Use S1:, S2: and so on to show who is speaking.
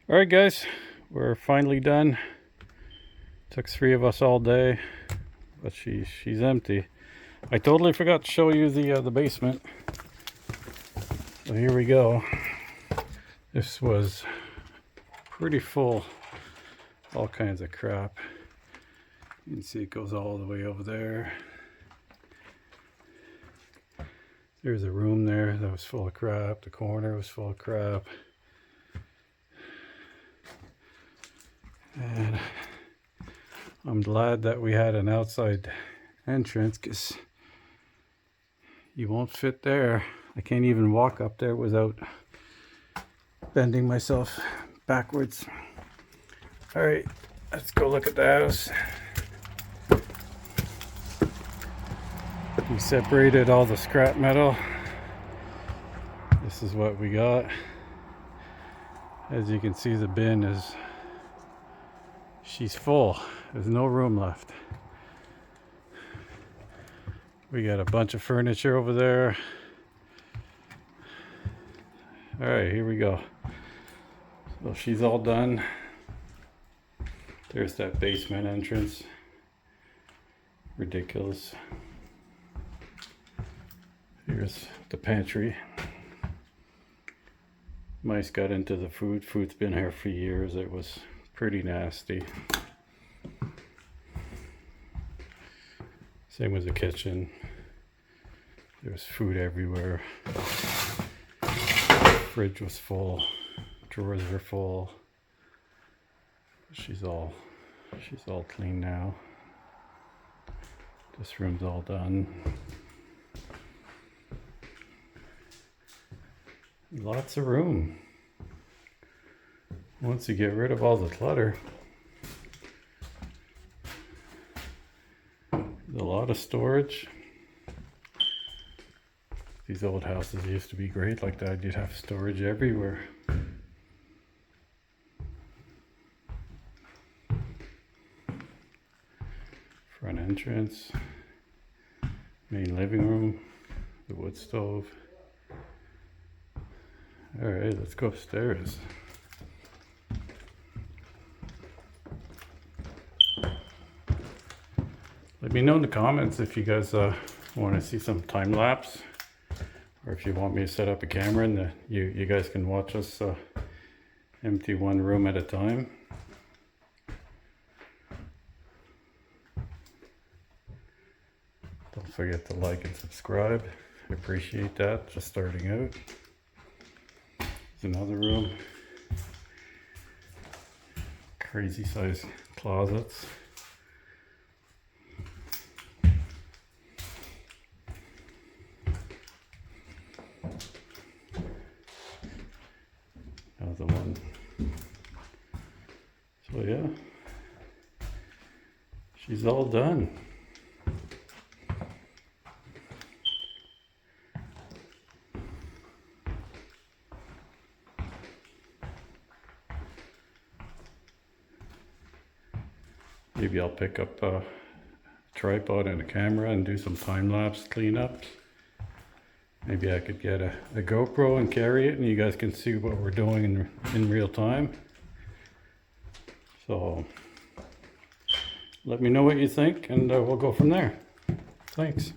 S1: Alright guys, we're finally done. Took 3 of us all day, but she's empty. I totally forgot to show you the basement. So here we go. This was pretty full. All kinds of crap. You can see it goes all the way over there. There's a room there that was full of crap. The corner was full of crap. And I'm glad that we had an outside entrance because you won't fit there. I can't even walk up there without bending myself backwards. All right, let's go look at the house. We separated all the scrap metal. This is what we got. As you can see, the bin is, she's full. There's no room left. We got a bunch of furniture over there. All right, here we go. So she's all done. There's that basement entrance. Ridiculous. Here's the pantry. Mice got into the food. Food's been here for years. It was pretty nasty. Same with the kitchen. There's food everywhere. Fridge was full. Drawers were full. She's all clean now. This room's all done. Lots of room. Once you get rid of all the clutter, there's a lot of storage. These old houses used to be great like that. You'd have storage everywhere. Front entrance, main living room, the wood stove. All right, let's go upstairs. Let me know in the comments if you guys want to see some time lapse, or if you want me to set up a camera and you guys can watch us empty one room at a time. Don't forget to like and subscribe. I appreciate that, just starting out. There's another room. Crazy size closets. Another one. So yeah, she's all done. Maybe I'll pick up a tripod and a camera and do some time-lapse cleanups. Maybe I could get a GoPro and carry it and you guys can see what we're doing in real time. So let me know what you think and we'll go from there. Thanks.